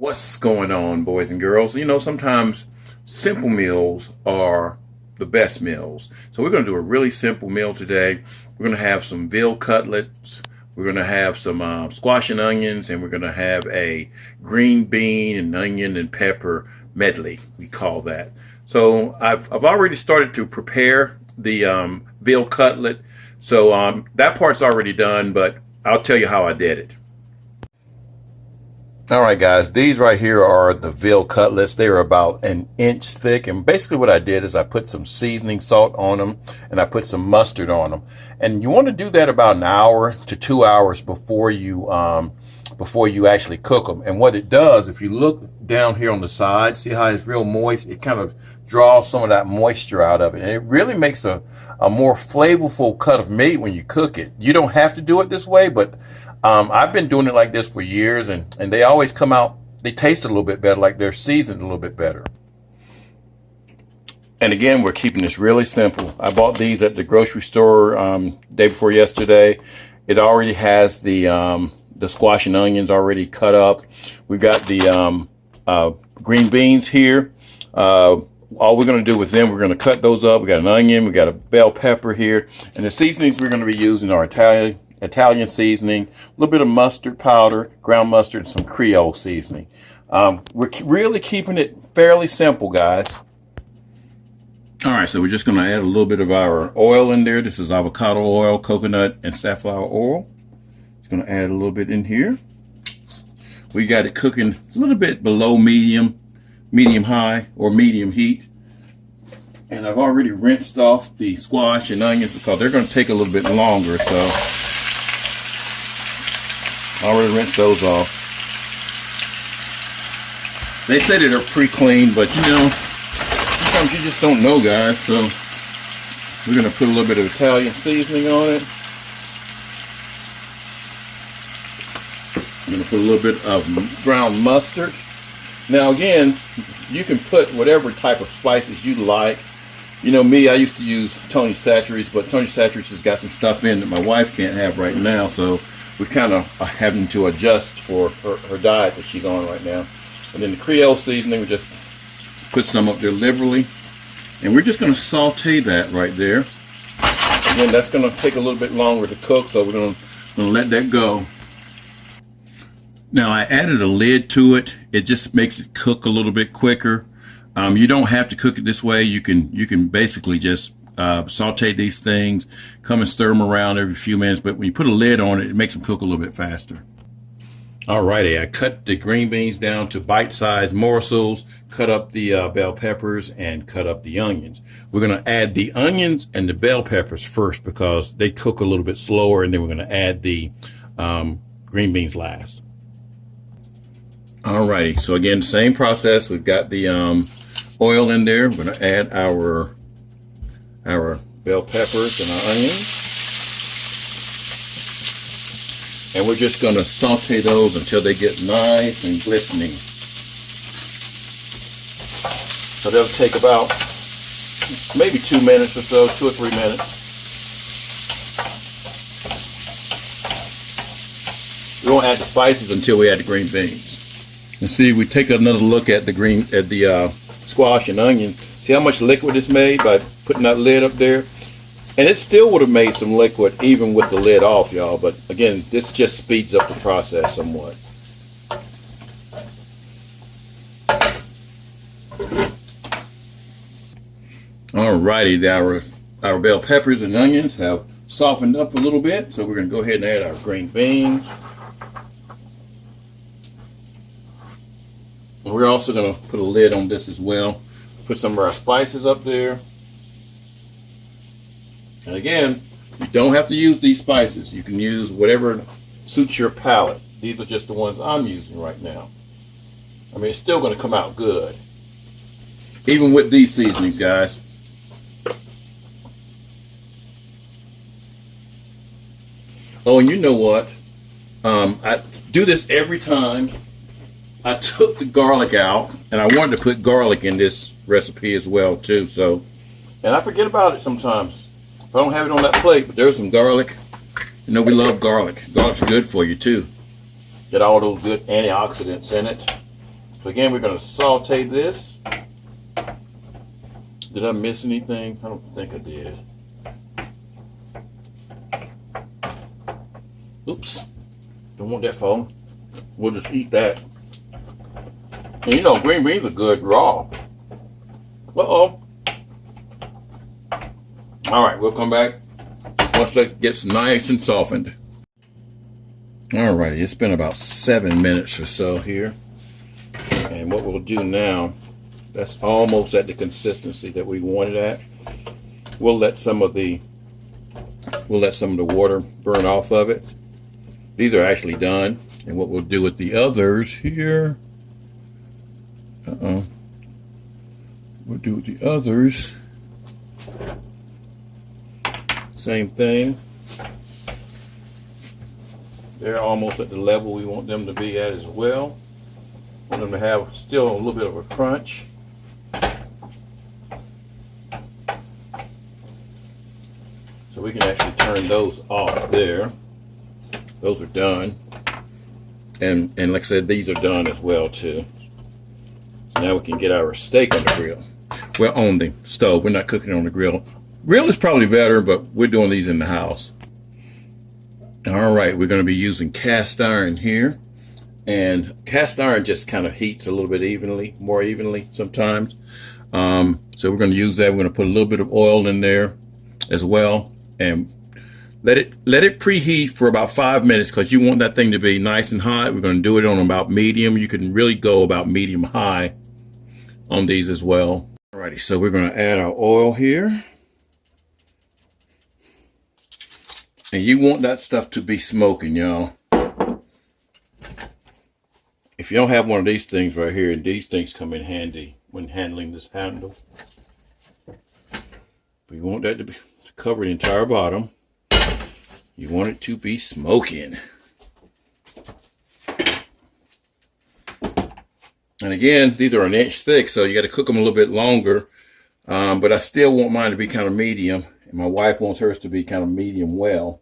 What's going on, boys and girls? You know, sometimes simple meals are the best meals. So we're going to do a really simple meal today. We're going to have some veal cutlets. We're going to have some squash and onions, and we're going to have a green bean and onion and pepper medley, we call that. So I've already started to prepare the veal cutlet. So that part's already done, but I'll tell you how I did it. All right, guys, these right here are the veal cutlets. They are about an inch thick. And basically what I did is I put some seasoning salt on them and I put some mustard on them. And you want to do that about an hour to 2 hours before you actually cook them. And what it does, if you look down here on the side, see how it's real moist? It kind of draws some of that moisture out of it. And it really makes a more flavorful cut of meat when you cook it. You don't have to do it this way, but I've been doing it like this for years, and they always come out, they taste a little bit better, like they're seasoned a little bit better. And again, we're keeping this really simple. I bought these at the grocery store day before yesterday. It already has the squash and onions already cut up. We've got the green beans here. All we're going to do with them, we're going to cut those up. We got an onion, we got a bell pepper here, and the seasonings we're going to be using are Italian seasoning, a little bit of mustard powder, ground mustard, and some Creole seasoning. We're really keeping it fairly simple, guys. All right, so we're just going to add a little bit of our oil in there. This is avocado oil, coconut, and safflower oil. Just going to add a little bit in here. We got it cooking a little bit below medium high, or medium heat. And I've already rinsed off the squash and onions because they're going to take a little bit longer, so I already rinsed those off. They say that they're pre-cleaned, but you know, sometimes you just don't know, guys. So we're going to put a little bit of Italian seasoning on it. I'm going to put a little bit of ground mustard. Now again, you can put whatever type of spices you like. You know me, I used to use Tony Chachere's, but Tony Chachere's has got some stuff in that my wife can't have right now, so we're kind of having to adjust for her diet that she's on right now. And then the Creole seasoning, we just put some up there liberally. And we're just going to saute that right there. Again, that's going to take a little bit longer to cook, so we're going to let that go. Now, I added a lid to it. It just makes it cook a little bit quicker. You don't have to cook it this way. You can basically just saute these things, come and stir them around every few minutes, but when you put a lid on it, it makes them cook a little bit faster. Alrighty, I cut the green beans down to bite-sized morsels, cut up the bell peppers, and cut up the onions. We're going to add the onions and the bell peppers first because they cook a little bit slower, and then we're going to add the green beans last. Alrighty, so again, same process. We've got the oil in there. We're going to add our bell peppers and our onions. And we're just going to saute those until they get nice and glistening. So that'll take about maybe 2 minutes or so, 2 or 3 minutes. We won't add the spices until we add the green beans. And see, we take another look at the squash and onion. See how much liquid it's made by putting that lid up there? And it still would have made some liquid even with the lid off, y'all. But again, this just speeds up the process somewhat. Alrighty, our bell peppers and onions have softened up a little bit. So we're going to go ahead and add our green beans. And we're also going to put a lid on this as well. Put some of our spices up there. And again, you don't have to use these spices. You can use whatever suits your palate. These are just the ones I'm using right now. I mean, it's still going to come out good. Even with these seasonings, guys. Oh, and you know what? I do this every time. I took the garlic out, and I wanted to put garlic in this recipe as well, too. So, and I forget about it sometimes. If I don't have it on that plate, but there's some garlic. You know we love garlic. Garlic's good for you too. Get all those good antioxidants in it. So again, we're going to saute this. Did I miss anything? I don't think I did. Oops. Don't want that falling. We'll just eat that. And you know, green beans are good raw. Uh-oh. All right, we'll come back once that gets nice and softened. All righty, it's been about 7 minutes or so here. And what we'll do now, that's almost at the consistency that we wanted at. We'll let some of the water burn off of it. These are actually done. And what we'll do with the others here, we'll do with the others, same thing. They're almost at the level we want them to be at as well. Want them to have still a little bit of a crunch. So we can actually turn those off there. Those are done. And like I said, these are done as well too. So now we can get our steak on the grill. Well, on the stove. We're not cooking on the grill. Grill is probably better, but we're doing these in the house. All right, we're going to be using cast iron here. And cast iron just kind of heats a little bit more evenly sometimes. So we're going to use that. We're going to put a little bit of oil in there as well. And let it preheat for about 5 minutes, because you want that thing to be nice and hot. We're going to do it on about medium. You can really go about medium high on these as well. Alrighty, so we're going to add our oil here. And you want that stuff to be smoking, y'all. If you don't have one of these things right here, these things come in handy when handling this handle. But you want that to cover the entire bottom. You want it to be smoking. And again, these are 1 inch thick, so you got to cook them a little bit longer. But I still want mine to be kind of medium. And my wife wants hers to be kind of medium well.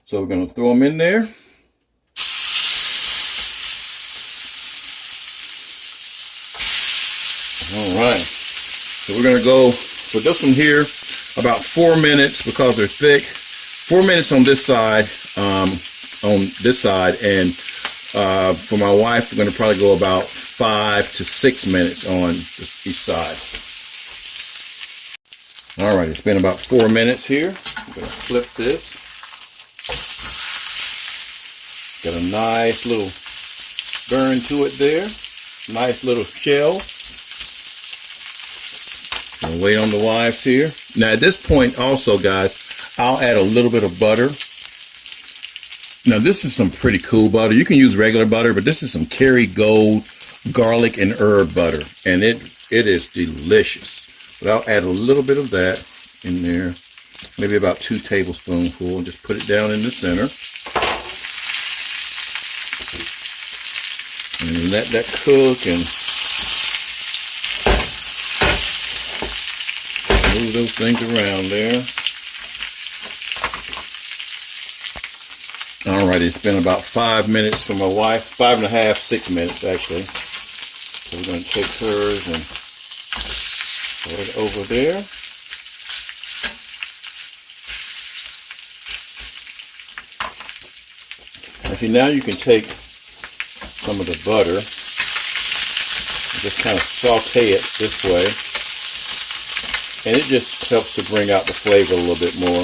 So we're going to throw them in there. All right. So we're going to go for this one here about 4 minutes because they're thick. 4 minutes on this side, and for my wife, we're going to probably go about 5 to 6 minutes on each side. All right, it's been about 4 minutes here. I'm going to flip this. Got a nice little burn to it there. Nice little shell. I'll wait on the wives here. Now at this point also, guys, I'll add a little bit of butter. Now this is some pretty cool butter. You can use regular butter, but this is some Kerrygold garlic and herb butter. And it is delicious. But I'll add a little bit of that in there. Maybe about 2 tablespoonfuls. And just put it down in the center. And let that cook and move those things around there. All right, it's been about 5 minutes for my wife. 5.5, 6 minutes actually. So we're going to take hers and put it over there. And see, now you can take some of the butter and just kind of saute it this way. And it just helps to bring out the flavor a little bit more.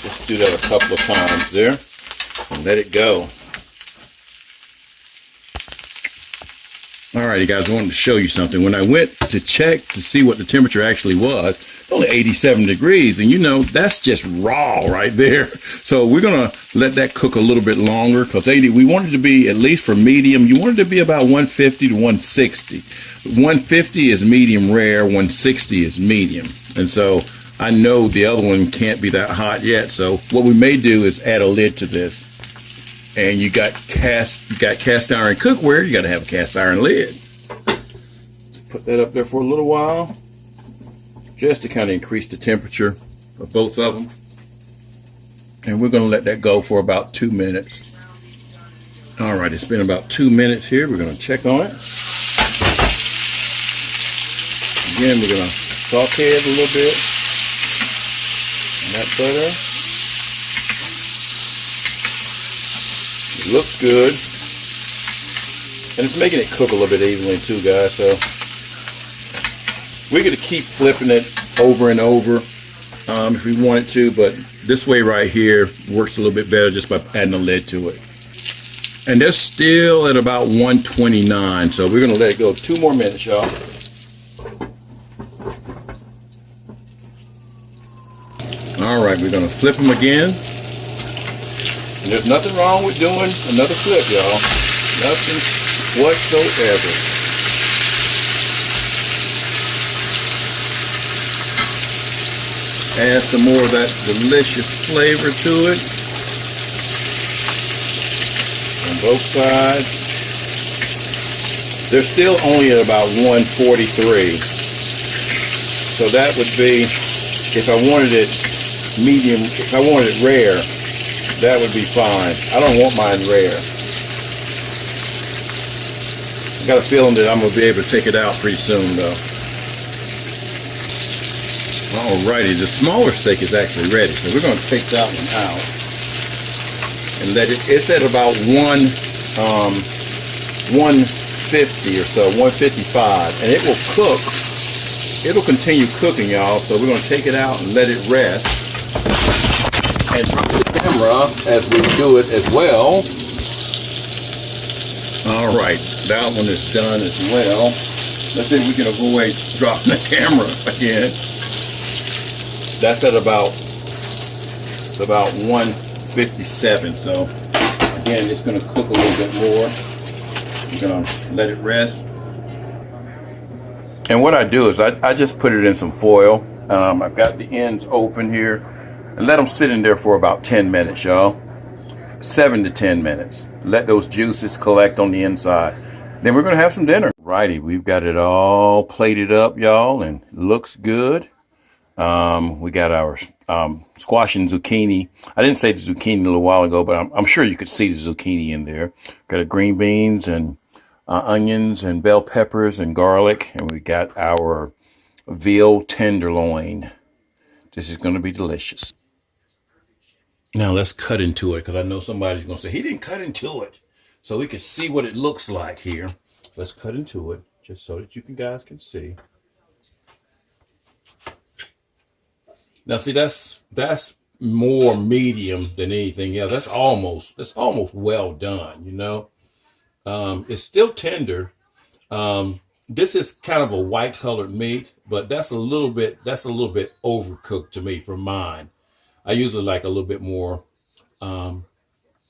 Just do that a couple of times there and let it go. Alright, you guys, I wanted to show you something. When I went to check to see what the temperature actually was, it's only 87 degrees, and you know, that's just raw right there. So we're going to let that cook a little bit longer, because we want it to be, at least for medium, you want it to be about 150 to 160. 150 is medium rare, 160 is medium. And so I know the other one can't be that hot yet, so what we may do is add a lid to this. And you got cast iron cookware, you got to have a cast iron lid. Put that up there for a little while, just to kind of increase the temperature of both of them. And we're going to let that go for about 2 minutes. All right, it's been about 2 minutes here. We're going to check on it. Again, we're going to saute it a little bit in that butter. It looks good. And it's making it cook a little bit evenly too, guys. So we're going to keep flipping it over and over if we wanted to, but this way right here works a little bit better just by adding a lid to it. And they're still at about 129, so we're going to let it go 2 more minutes, y'all. All right, we're going to flip them again. And there's nothing wrong with doing another flip, y'all. Nothing whatsoever. Add some more of that delicious flavor to it on both sides. They're still only at about 143. So that would be, if I wanted it medium, if I wanted it rare, that would be fine. I don't want mine rare. I got a feeling that I'm going to be able to take it out pretty soon though. Alrighty, the smaller steak is actually ready, so we're going to take that one out and let it. It's at about 150 or so, 155, and it will cook. It'll continue cooking, y'all. So we're going to take it out and let it rest, and drop the camera as we do it as well. All right, that one is done as well. Let's see if we can avoid dropping the camera again. That's at about 157. So again, it's going to cook a little bit more. We're going to let it rest. And what I do is I just put it in some foil. I've got the ends open here and let them sit in there for about 10 minutes, y'all. 7 to 10 minutes. Let those juices collect on the inside. Then we're going to have some dinner. Righty, we've got it all plated up, y'all, and it looks good. We got our squash and zucchini. I didn't say the zucchini a little while ago, but I'm sure you could see the zucchini in there. Got a green beans and onions and bell peppers and garlic. And we got our veal tenderloin. This is going to be delicious. Now let's cut into it, because I know somebody's going to say, he didn't cut into it. So we can see what it looks like here. Let's cut into it just so that you guys can see. Now see, that's more medium than anything else. That's almost well done, you know. It's still tender. This is kind of a white colored meat, but that's a little bit overcooked to me for mine. I usually like a little bit more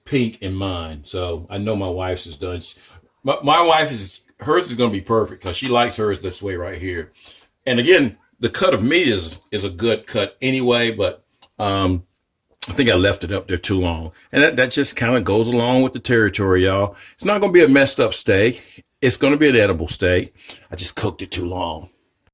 pink in mine. So I know my wife's is done. My wife hers is going to be perfect because she likes hers this way right here. And again, the cut of meat is a good cut anyway, but I think I left it up there too long. And that just kind of goes along with the territory, y'all. It's not going to be a messed up steak. It's going to be an edible steak. I just cooked it too long.